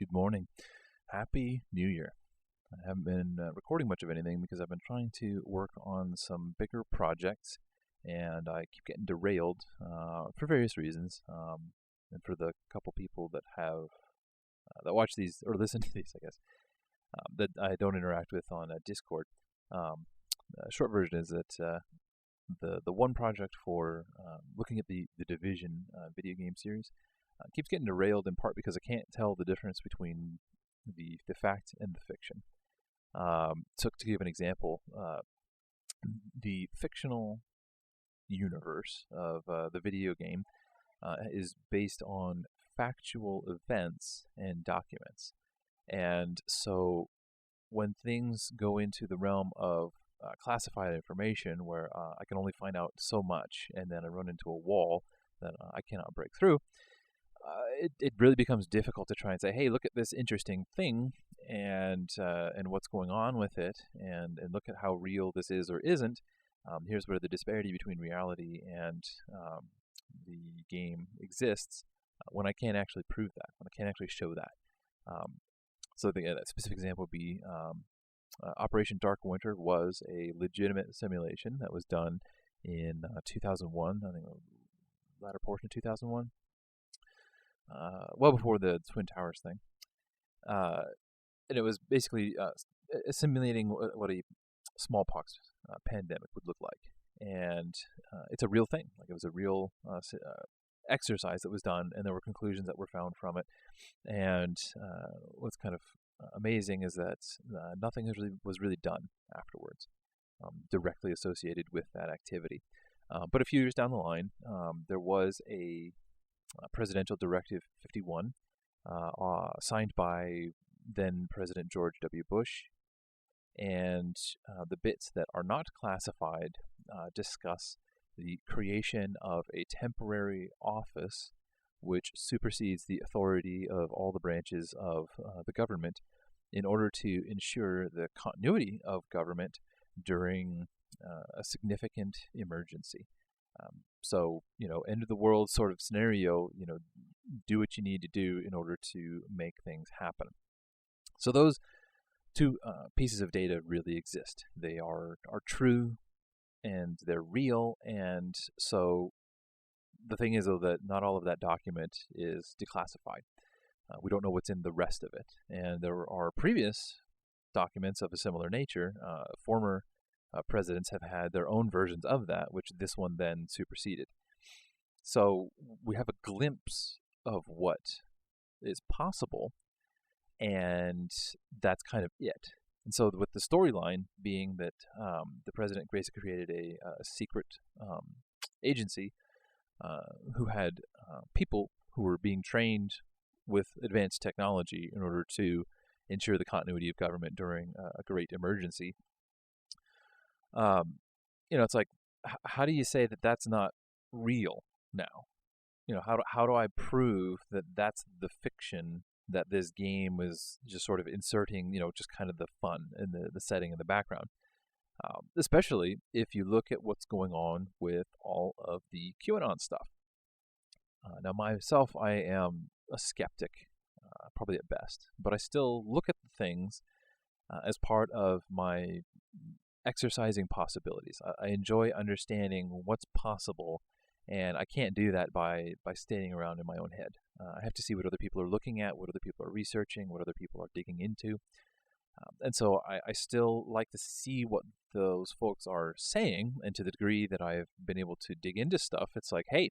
Good morning. Happy New Year. I haven't been recording much of anything because I've been trying to work on some bigger projects and I keep getting derailed for various reasons. And for the couple people that that watch these or listen to these, I guess, that I don't interact with on Discord. Short version is that the one project for looking at the Division video game series keeps getting derailed in part because I can't tell the difference between the fact and the fiction. So to give an example, the fictional universe of the video game is based on factual events and documents. And so when things go into the realm of classified information where I can only find out so much and then I run into a wall that I cannot break through, it really becomes difficult to try and say, hey, look at this interesting thing and what's going on with it and look at how real this is or isn't. Here's where the disparity between reality and the game exists when I can't actually prove that, when I can't actually show that. So the specific example would be Operation Dark Winter was a legitimate simulation that was done in 2001, I think the latter portion of 2001. Well before the Twin Towers thing. And it was basically simulating what a smallpox pandemic would look like. And it's a real thing. Like it was a real exercise that was done, and there were conclusions that were found from it. And what's kind of amazing is that nothing was really done afterwards, directly associated with that activity. But a few years down the line, there was a Presidential Directive 51, signed by then President George W. Bush, and the bits that are not classified discuss the creation of a temporary office which supersedes the authority of all the branches of the government in order to ensure the continuity of government during a significant emergency. So, end of the world sort of scenario, do what you need to do in order to make things happen. So those two pieces of data really exist. They are true and they're real. And so the thing is, though, that not all of that document is declassified. We don't know what's in the rest of it. And there are previous documents of a similar nature, former presidents have had their own versions of that, which this one then superseded. So we have a glimpse of what is possible, and that's kind of it. And so with the storyline being that the president basically created a secret agency who had people who were being trained with advanced technology in order to ensure the continuity of government during a great emergency. It's like, how do you say that that's not real now? How do I prove that that's the fiction that this game was just sort of inserting, just kind of the fun and the setting in the background? Especially if you look at what's going on with all of the QAnon stuff. Now, myself, I am a skeptic, probably at best, but I still look at the things as part of my exercising possibilities. I enjoy understanding what's possible, and I can't do that by standing around in my own head. I have to see what other people are looking at, what other people are researching, what other people are digging into. And so I still like to see what those folks are saying, and to the degree that I've been able to dig into stuff, it's like, hey,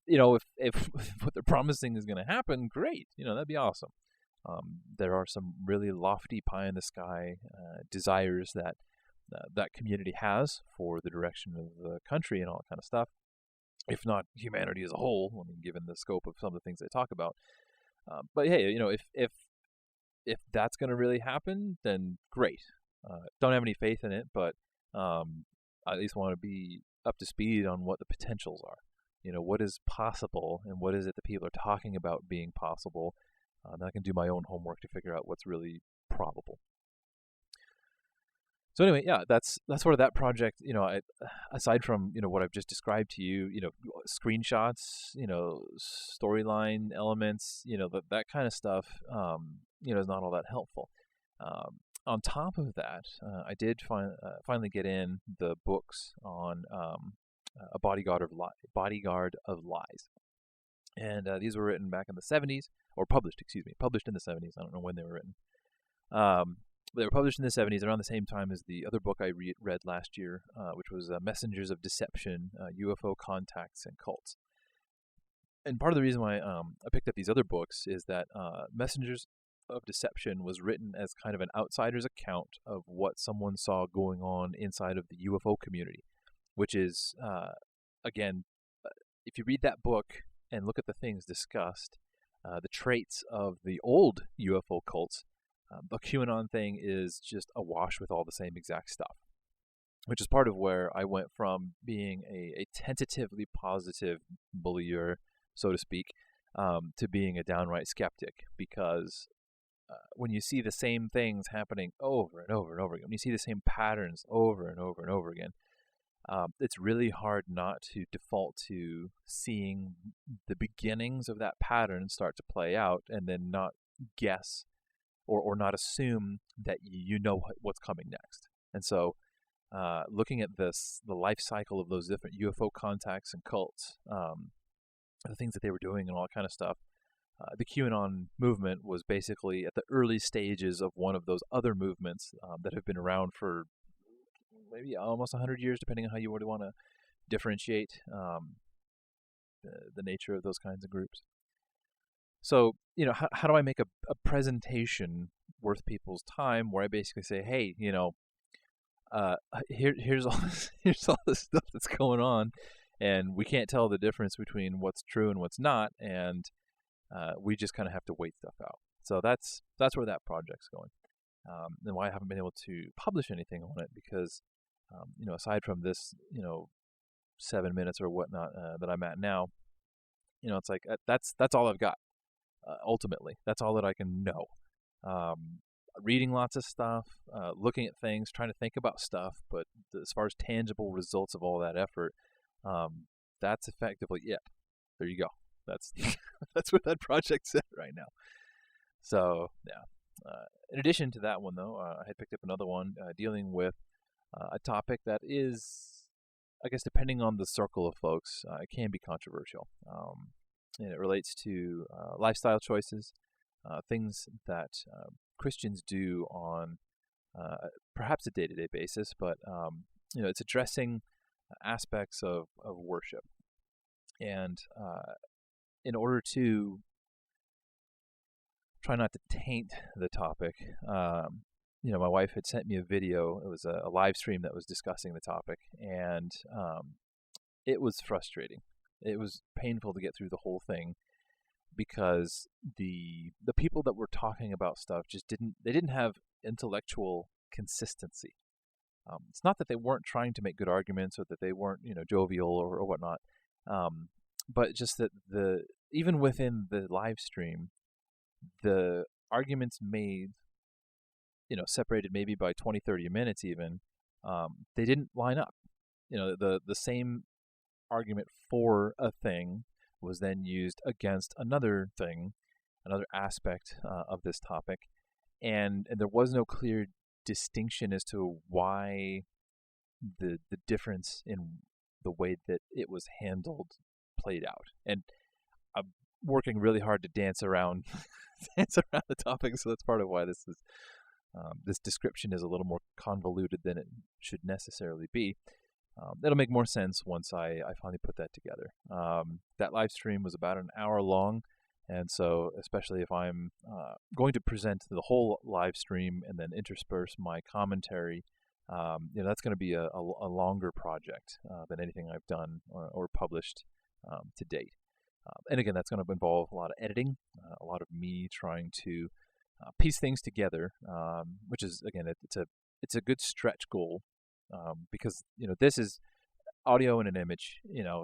if what they're promising is going to happen, great, that'd be awesome. There are some really lofty pie-in-the-sky desires that that community has for the direction of the country and all that kind of stuff, if not humanity as a whole, given the scope of some of the things they talk about. But hey, if that's going to really happen, then great. Don't have any faith in it, but I at least want to be up to speed on what the potentials are. What is possible and what is it that people are talking about being possible. Then I can do my own homework to figure out what's really probable. So anyway, yeah, that's sort of that project. Aside from what I've just described to you, screenshots, storyline elements, that kind of stuff, is not all that helpful. On top of that, I did finally get in the books on a bodyguard of lies, and these were written back in the '70s, or published, excuse me, published in the '70s. I don't know when they were written. They were published in the '70s, around the same time as the other book I read last year, which was Messengers of Deception, UFO Contacts and Cults. And part of the reason why I picked up these other books is that Messengers of Deception was written as kind of an outsider's account of what someone saw going on inside of the UFO community, which is, again, if you read that book and look at the things discussed, the traits of the old UFO cults, the QAnon thing is just awash with all the same exact stuff, which is part of where I went from being a tentatively positive believer, so to speak, to being a downright skeptic, because when you see the same things happening over and over and over again, when you see the same patterns over and over and over again, it's really hard not to default to seeing the beginnings of that pattern start to play out and then not guess or not assume that you know what's coming next. And so looking at the life cycle of those different UFO contacts and cults, the things that they were doing and all that kind of stuff, the QAnon movement was basically at the early stages of one of those other movements that have been around for maybe almost 100 years, depending on how you would want to differentiate the nature of those kinds of groups. So, how do I make a presentation worth people's time where I basically say, hey, here's all this stuff that's going on, and we can't tell the difference between what's true and what's not, and we just kind of have to wait stuff out. So that's where that project's going, and why I haven't been able to publish anything on it, because aside from this 7 minutes or whatnot that I'm at now, it's like that's all I've got. Ultimately, that's all that I can know. Reading lots of stuff, looking at things, trying to think about stuff, but as far as tangible results of all that effort, that's effectively it. There you go. That's that's where that project's at right now. So yeah. In addition to that one, though, I had picked up another one dealing with a topic that is, I guess, depending on the circle of folks, it can be controversial. And it relates to lifestyle choices, things that Christians do on perhaps a day-to-day basis, but it's addressing aspects of worship. And in order to try not to taint the topic, my wife had sent me a video. It was a live stream that was discussing the topic, and it was frustrating. It was painful to get through the whole thing, because the people that were talking about stuff just didn't have intellectual consistency. It's not that they weren't trying to make good arguments or that they weren't jovial or whatnot, but just that even within the live stream, the arguments made, separated maybe by 20-30 minutes even, they didn't line up. The same argument for a thing was then used against another thing, another aspect of this topic, and there was no clear distinction as to why the difference in the way that it was handled played out. And I'm working really hard to dance around the topic, so that's part of why this description is a little more convoluted than it should necessarily be. It'll make more sense once I finally put that together. That live stream was about an hour long, and so especially if I'm going to present the whole live stream and then intersperse my commentary, that's going to be a longer project than anything I've done or published to date. And again, that's going to involve a lot of editing, a lot of me trying to piece things together, which is, again, it's a good stretch goal. Because this is audio and an image,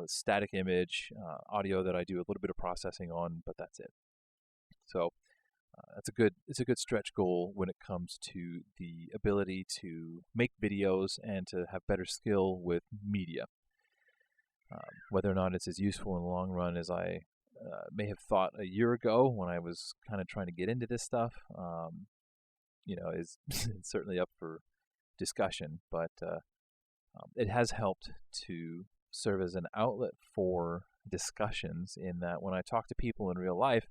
static image, audio that I do a little bit of processing on, but that's it. So it's a good stretch goal when it comes to the ability to make videos and to have better skill with media. Whether or not it's as useful in the long run as I may have thought a year ago when I was kind of trying to get into this stuff, is it's certainly up for discussion. But it has helped to serve as an outlet for discussions in that when I talk to people in real life,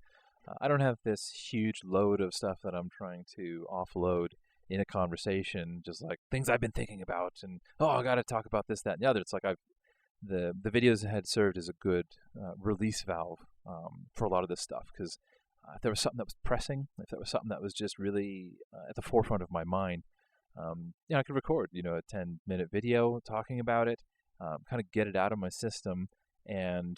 I don't have this huge load of stuff that I'm trying to offload in a conversation, just like things I've been thinking about, and I got to talk about this, that, and the other. It's like the videos had served as a good release valve for a lot of this stuff, because if there was something that was pressing, if there was something that was just really at the forefront of my mind, I could record, a 10-minute video talking about it, kind of get it out of my system, and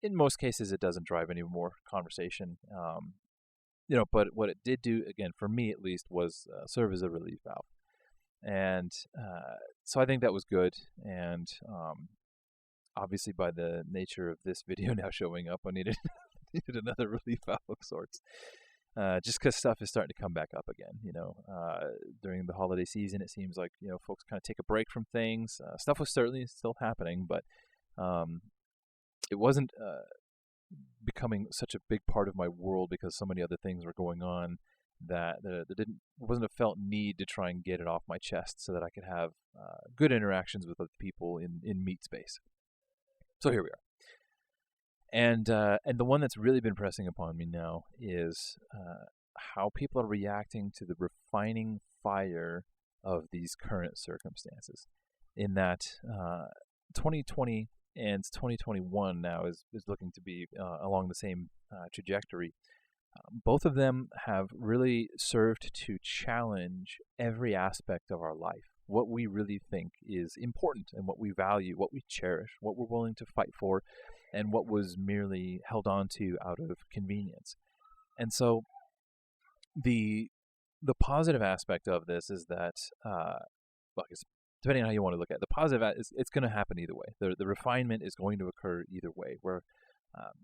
in most cases, it doesn't drive any more conversation. But what it did do, again, for me at least, was serve as a relief valve. And so I think that was good. And obviously, by the nature of this video now showing up, I needed another relief valve of sorts. Just because stuff is starting to come back up again. During the holiday season, it seems like folks kind of take a break from things. Stuff was certainly still happening, but it wasn't becoming such a big part of my world because so many other things were going on that there wasn't a felt need to try and get it off my chest so that I could have good interactions with other people in meet space. So here we are. And the one that's really been pressing upon me now is how people are reacting to the refining fire of these current circumstances. In that 2020 and 2021 now is looking to be along the same trajectory. Both of them have really served to challenge every aspect of our life, what we really think is important and what we value, what we cherish, what we're willing to fight for, and what was merely held on to out of convenience. And so the positive aspect of this is that, depending on how you want to look at it, the positive is it's going to happen either way. The refinement is going to occur either way, where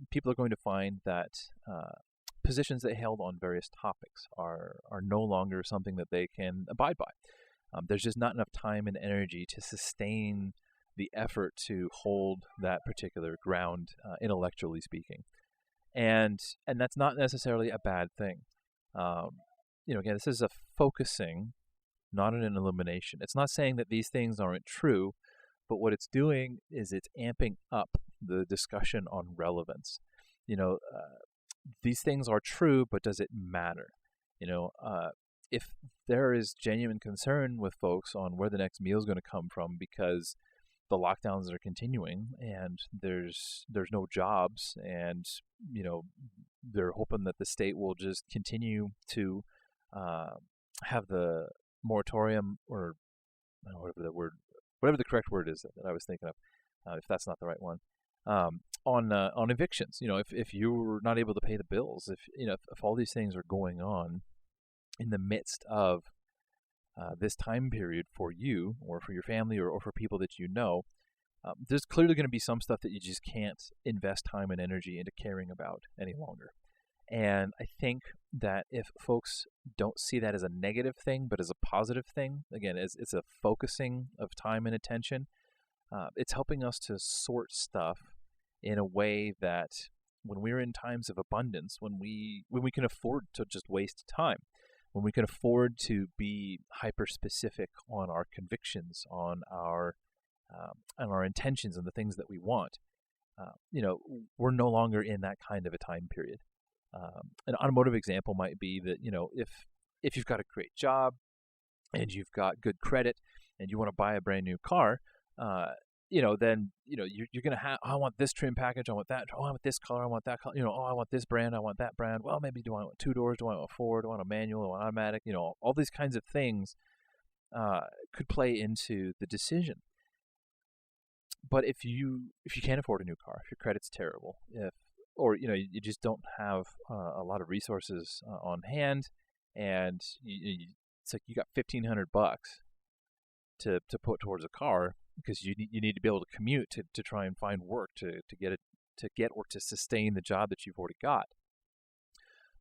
people are going to find that positions they held on various topics are no longer something that they can abide by. There's just not enough time and energy to sustain the effort to hold that particular ground, intellectually speaking. And that's not necessarily a bad thing. Again, this is a focusing, not an elimination. It's not saying that these things aren't true, but what it's doing is it's amping up the discussion on relevance. These things are true, but does it matter? If there is genuine concern with folks on where the next meal is going to come from because the lockdowns are continuing and there's no jobs, and they're hoping that the state will just continue to have the moratorium, or whatever the correct word is that I was thinking of, if that's not the right one, on evictions. If you're not able to pay the bills, if all these things are going on in the midst of this time period for you or for your family or for people that there's clearly going to be some stuff that you just can't invest time and energy into caring about any longer. And I think that if folks don't see that as a negative thing, but as a positive thing, again, it's a focusing of time and attention, it's helping us to sort stuff in a way that when we're in times of abundance, when we can afford to just waste time, when we can afford to be hyper-specific on our convictions, on our intentions and the things that we want, we're no longer in that kind of a time period. An automotive example might be that, if you've got a great job and you've got good credit and you want to buy a brand new car, then you're going to have, I want this trim package, I want that, I want this color, I want that color, I want this brand, I want that brand. Well, maybe do I want 2 doors, do I want 4, do I want a manual, do I want automatic, all these kinds of things could play into the decision. But if you can't afford a new car, if your credit's terrible, or you just don't have a lot of resources on hand, and it's like you got $1,500 to put towards a car because you need to be able to commute to try and find work to get or to sustain the job that you've already got.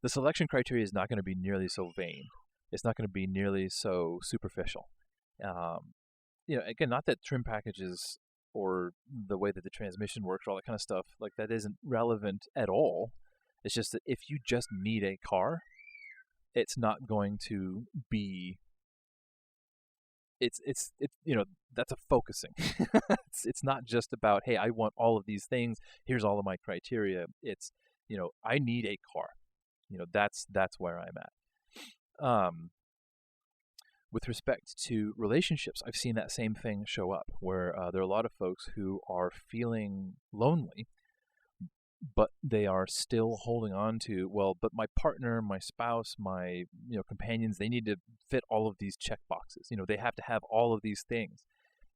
the selection criteria is not going to be nearly so vain. It's not going to be nearly so superficial. Again, not that trim packages or the way that the transmission works or all that kind of stuff, like that isn't relevant at all. It's just that if you just need a car, it's not going to be. It's that's a focusing. it's not just about, hey, I want all of these things. Here's all of my criteria. It's I need a car. That's where I'm at. With respect to relationships, I've seen that same thing show up, where there are a lot of folks who are feeling lonely, but they are still holding on to, well, but my partner, my spouse, my companions, they need to fit all of these check boxes. They have to have all of these things.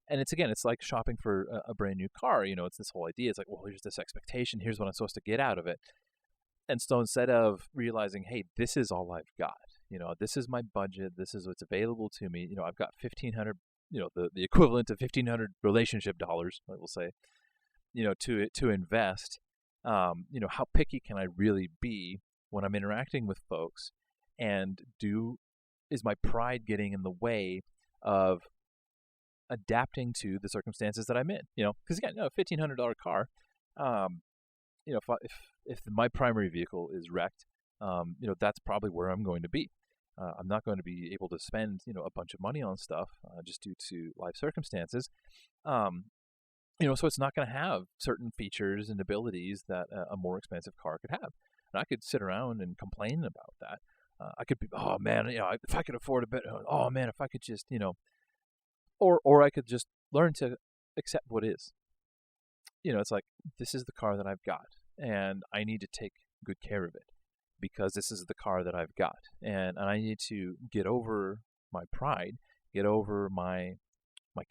And it's like shopping for a brand new car. It's this whole idea. It's like, well, here's this expectation. Here's what I'm supposed to get out of it. And so instead of realizing, hey, this is all I've got, this is my budget, this is what's available to me, I've got 1,500, the equivalent of 1,500 relationship dollars, I will say, to invest. How picky can I really be when I'm interacting with folks? And is my pride getting in the way of adapting to the circumstances that I'm in? Because again, a $1,500 car, if my primary vehicle is wrecked, that's probably where I'm going to be. I'm not going to be able to spend, a bunch of money on stuff just due to life circumstances. So it's not going to have certain features and abilities that a more expensive car could have. And I could sit around and complain about that. I could be, oh man, if I could afford a bit, oh man, if I could just, or I could just learn to accept what is. It's like, this is the car that I've got, and I need to take good care of it because this is the car that I've got. And I need to get over my pride, get over my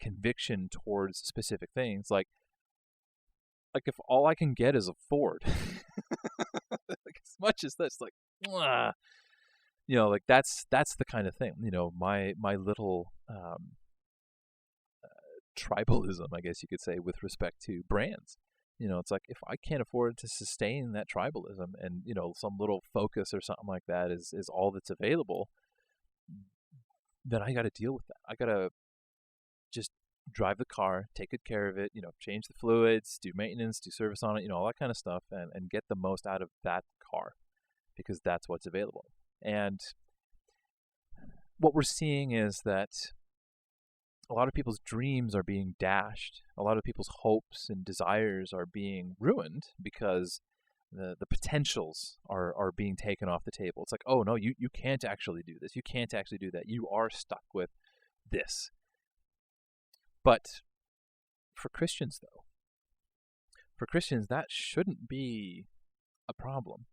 conviction towards specific things. Like if all I can get is a Ford, like as much as that's like, like that's the kind of thing, my little, tribalism, I guess you could say, with respect to brands. It's like, if I can't afford to sustain that tribalism and, some little Focus or something like that is all that's available, then I got to deal with that. I got to just drive the car, take good care of it, change the fluids, do maintenance, do service on it, all that kind of stuff, and get the most out of that car because that's what's available. And what we're seeing is that a lot of people's dreams are being dashed. A lot of people's hopes and desires are being ruined because the potentials are being taken off the table. It's like, oh no, you can't actually do this. You can't actually do that. You are stuck with this. But for Christians, that shouldn't be a problem.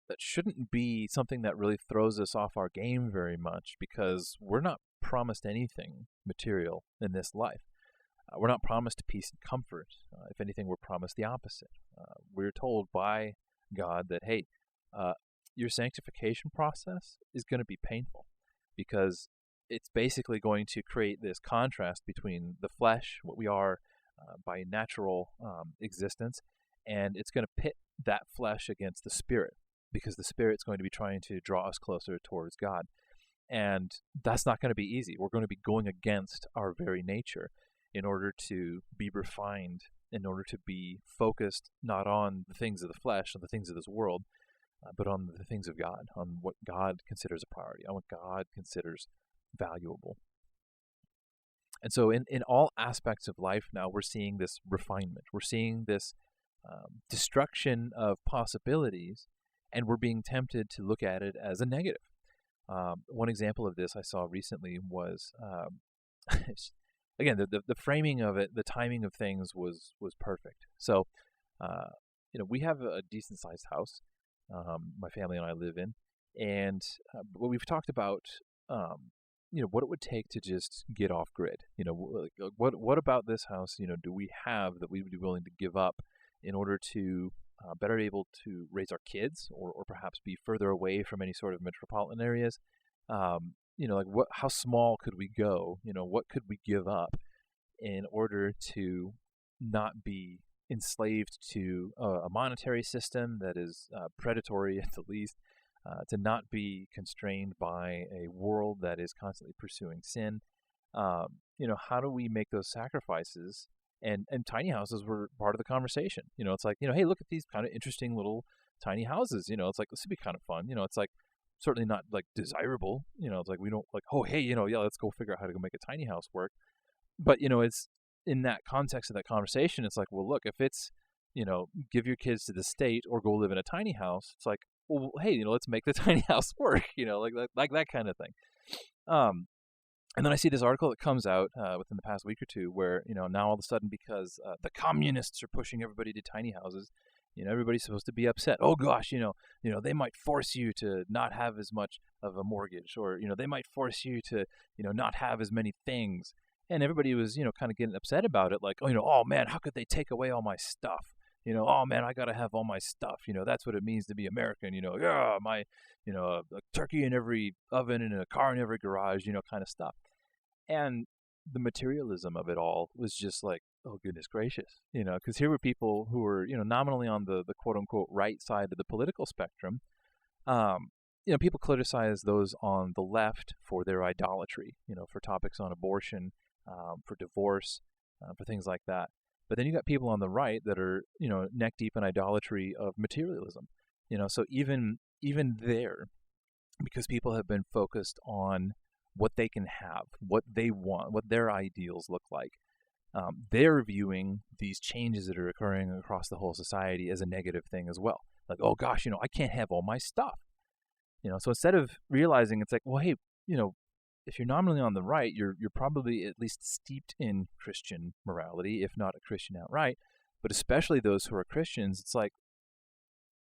That shouldn't be something that really throws us off our game very much, because we're not promised anything material in this life. We're not promised peace and comfort. If anything, we're promised the opposite. We're told by God that, hey, your sanctification process is going to be painful, because it's basically going to create this contrast between the flesh, what we are by natural existence, and it's going to pit that flesh against the spirit, because the spirit's going to be trying to draw us closer towards God. And that's not going to be easy. We're going to be going against our very nature in order to be refined, in order to be focused not on the things of the flesh, on the things of this world, but on the things of God, on what God considers a priority, on what God considers valuable. And so in all aspects of life now, we're seeing this refinement. We're seeing this destruction of possibilities, and we're being tempted to look at it as a negative. One example of this I saw recently was, again, the framing of it, the timing of things was perfect. So, we have a decent sized house, my family and I live in, and we've talked about, what it would take to just get off grid. What about this house, do we have that we would be willing to give up in order to better able to raise our kids, or perhaps be further away from any sort of metropolitan areas. How small could we go? What could we give up in order to not be enslaved to a monetary system that is predatory at the least, to not be constrained by a world that is constantly pursuing sin. How do we make those sacrifices? And tiny houses were part of the conversation. It's like, hey, look at these kind of interesting little tiny houses. It's like, this would be kind of fun. It's like certainly not like desirable. It's like we don't like, oh, hey, yeah, let's go figure out how to go make a tiny house work. But, it's in that context of that conversation, it's like, well, look, if it's, give your kids to the state or go live in a tiny house, it's like, well, hey, let's make the tiny house work, like that kind of thing. And then I see this article that comes out within the past week or two where, now all of a sudden, because the communists are pushing everybody to tiny houses, everybody's supposed to be upset. Oh gosh, they might force you to not have as much of a mortgage, or, they might force you to, not have as many things. And everybody was, kind of getting upset about it, like, oh man, how could they take away all my stuff? Oh man, I got to have all my stuff. That's what it means to be American. Yeah, a turkey in every oven and a car in every garage, kind of stuff. And the materialism of it all was just like, oh goodness gracious, because here were people who were, nominally on the quote unquote right side of the political spectrum. People criticize those on the left for their idolatry, for topics on abortion, for divorce, for things like that. But then you got people on the right that are, neck deep in idolatry of materialism. So even there, because people have been focused on what they can have, what they want, what their ideals look like, they're viewing these changes that are occurring across the whole society as a negative thing as well. Like, oh gosh, I can't have all my stuff. So instead of realizing, it's like, well, hey, if you're nominally on the right, you're probably at least steeped in Christian morality, if not a Christian outright. But especially those who are Christians, it's like,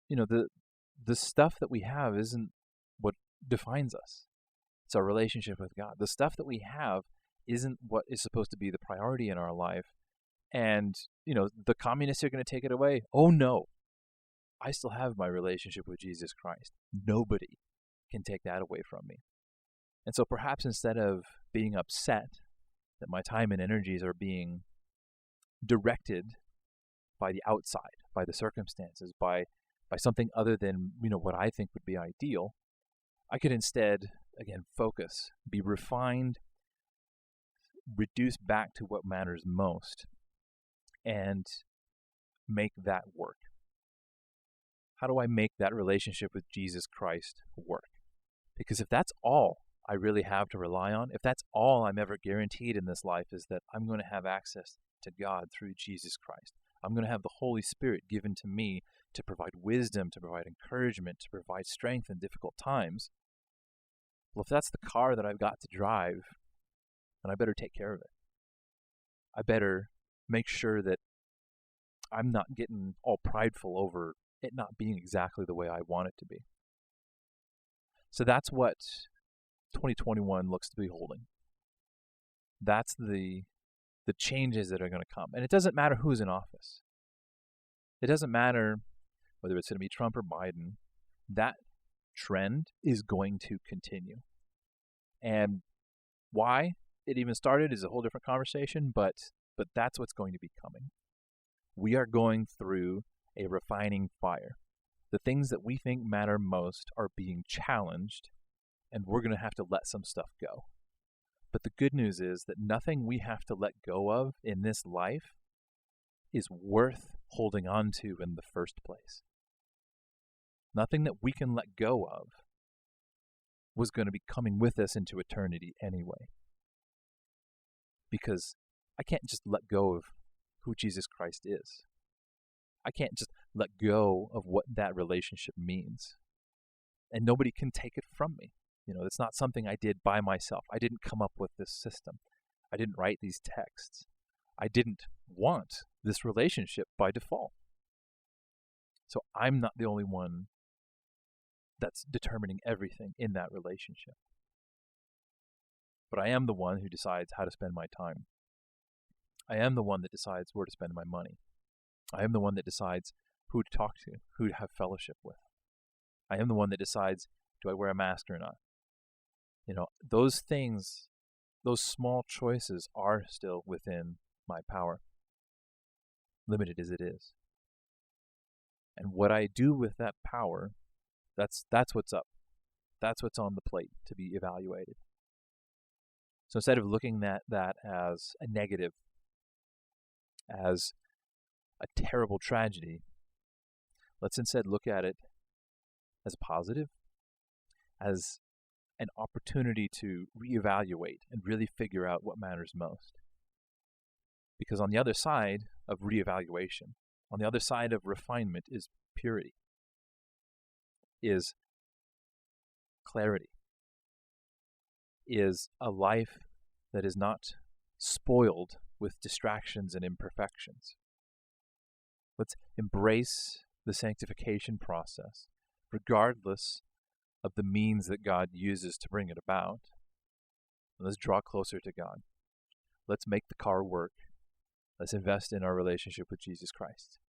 the stuff that we have isn't what defines us. It's our relationship with God. The stuff that we have isn't what is supposed to be the priority in our life. And, the communists are going to take it away. Oh no, I still have my relationship with Jesus Christ. Nobody can take that away from me. And so perhaps instead of being upset that my time and energies are being directed by the outside, by the circumstances, by something other than, what I think would be ideal, I could instead, again, focus, be refined, reduce back to what matters most, and make that work. How do I make that relationship with Jesus Christ work? Because if that's all I really have to rely on, if that's all I'm ever guaranteed in this life, is that I'm going to have access to God through Jesus Christ. I'm going to have the Holy Spirit given to me to provide wisdom, to provide encouragement, to provide strength in difficult times. Well, if that's the car that I've got to drive, then I better take care of it. I better make sure that I'm not getting all prideful over it not being exactly the way I want it to be. So that's what 2021 looks to be holding. That's the changes that are going to come. And it doesn't matter who's in office. It doesn't matter whether it's going to be Trump or Biden. That trend is going to continue. And why it even started is a whole different conversation, but that's what's going to be coming. We are going through a refining fire. The things that we think matter most are being challenged, and we're going to have to let some stuff go. But the good news is that nothing we have to let go of in this life is worth holding on to in the first place. Nothing that we can let go of was going to be coming with us into eternity anyway. Because I can't just let go of who Jesus Christ is. I can't just let go of what that relationship means. And nobody can take it from me. It's not something I did by myself. I didn't come up with this system. I didn't write these texts. I didn't want this relationship by default. So I'm not the only one that's determining everything in that relationship. But I am the one who decides how to spend my time. I am the one that decides where to spend my money. I am the one that decides who to talk to, who to have fellowship with. I am the one that decides, do I wear a mask or not? Those things, those small choices are still within my power, limited as it is. And what I do with that power, that's what's up That's what's on the plate to be evaluated. So instead of looking at that as a negative, as a terrible tragedy, let's instead look at it as a positive, as an opportunity to reevaluate and really figure out what matters most. Because on the other side of reevaluation, on the other side of refinement is purity, is clarity, is a life that is not spoiled with distractions and imperfections. Let's embrace the sanctification process, regardless of the means that God uses to bring it about. And let's draw closer to God. Let's make the car work. Let's invest in our relationship with Jesus Christ.